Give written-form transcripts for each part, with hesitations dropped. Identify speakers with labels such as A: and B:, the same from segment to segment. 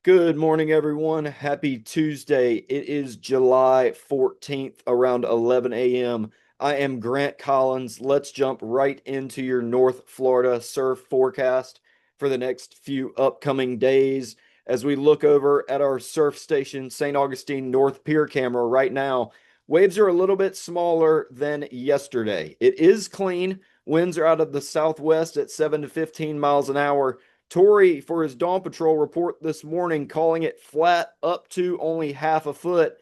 A: Good morning, everyone. Happy Tuesday. It is July 14th around 11 a.m. I am Grant Collins. Let's jump right into your North Florida surf forecast for the next few upcoming days. As we look over at our surf station, St. Augustine North Pier camera right now, waves are a little bit smaller than yesterday. It is clean. Winds are out of the southwest at 7 to 15 miles an hour. Tori, for his Dawn Patrol report this morning, calling it flat up to only half a foot,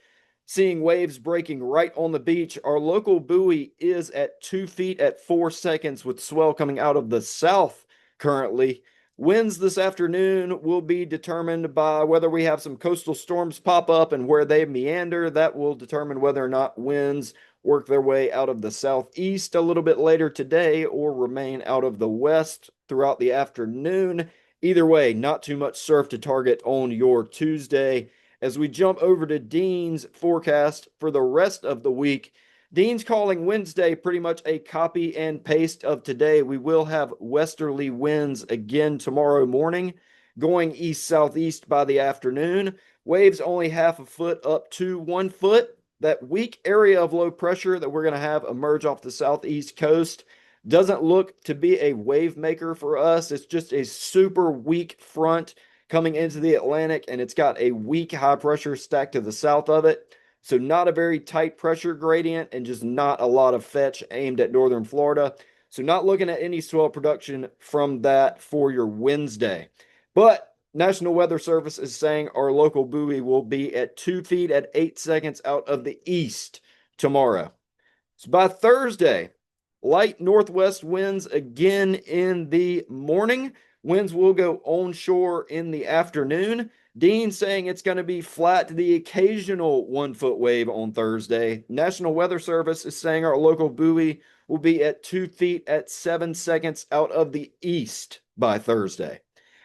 A: seeing waves breaking right on the beach. Our local buoy is at 2 feet at 4 seconds with swell coming out of the south currently. Winds this afternoon will be determined by whether we have some coastal storms pop up and where they meander. That will determine whether or not winds work their way out of the southeast a little bit later today or remain out of the west throughout the afternoon. Either way, not too much surf to target on your Tuesday. As we jump over to Dean's forecast for the rest of the week, Dean's calling Wednesday pretty much a copy and paste of today. We will have westerly winds again tomorrow morning, going east southeast by the afternoon. Waves only half a foot up to 1 foot. That weak area of low pressure that we're going to have emerge off the southeast coast doesn't look to be a wave maker for us. It's just a super weak front coming into the Atlantic, and it's got a weak high pressure stacked to the south of it. So not a very tight pressure gradient and just not a lot of fetch aimed at northern Florida. So not looking at any swell production from that for your Wednesday. But National Weather Service is saying our local buoy will be at 2 feet at 8 seconds out of the east tomorrow. So by Thursday, light northwest winds again in the morning. Winds will go onshore in the afternoon. Dean saying it's going to be flat to the occasional 1 foot wave on Thursday. National Weather Service is saying our local buoy will be at 2 feet at 7 seconds out of the east by Thursday.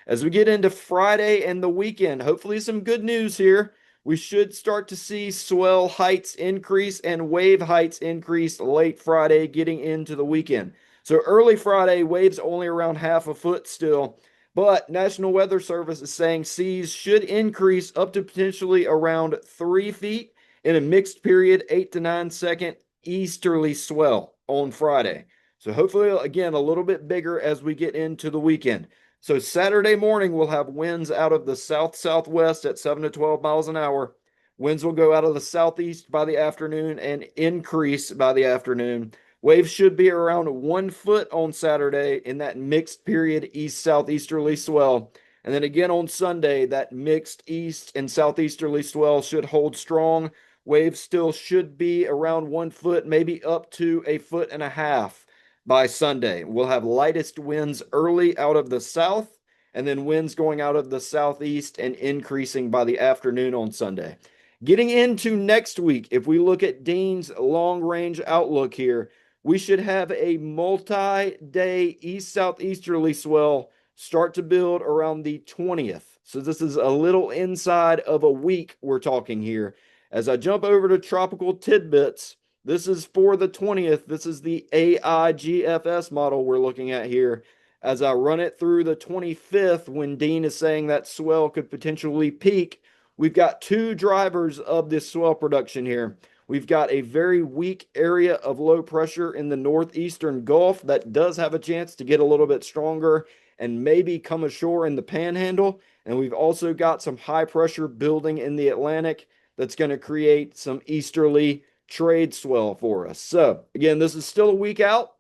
A: As we get into Friday and the weekend, hopefully some good news here. We should start to see swell heights increase and wave heights increase late Friday getting into the weekend. So early Friday, waves only around half a foot still. But National Weather Service is saying seas should increase up to potentially around 3 feet in a mixed period, 8 to 9 second easterly swell on Friday. So hopefully, again, a little bit bigger as we get into the weekend. So Saturday morning, we'll have winds out of the south-southwest at 7 to 12 miles an hour. Winds will go out of the southeast by the afternoon and increase by the afternoon. Waves should be around 1 foot on Saturday in that mixed period east-southeasterly swell. And then again on Sunday, that mixed east and southeasterly swell should hold strong. Waves still should be around 1 foot, maybe up to a foot and a half by Sunday. We'll have lightest winds early out of the south, and then winds going out of the southeast and increasing by the afternoon on Sunday. Getting into next week, if we look at Dean's long range outlook here, we should have a multi-day east-southeasterly swell start to build around the 20th. So this is a little inside of a week we're talking here. As I jump over to tropical tidbits, this is for the 20th. This is the AIGFS model we're looking at here. As I run it through the 25th, when Dean is saying that swell could potentially peak, we've got two drivers of this swell production here. We've got a very weak area of low pressure in the northeastern Gulf that does have a chance to get a little bit stronger and maybe come ashore in the Panhandle. And we've also got some high pressure building in the Atlantic that's going to create some easterly trade swell for us. So again, this is still a week out.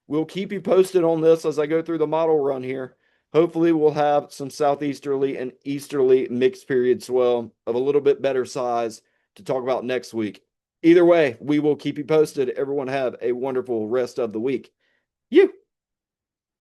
A: We'll keep you posted on this as I go through the model run here. Hopefully we'll have some southeasterly and easterly mixed period swell of a little bit better size to talk about next week. Either way, we will keep you posted. Everyone have a wonderful rest of the week. You.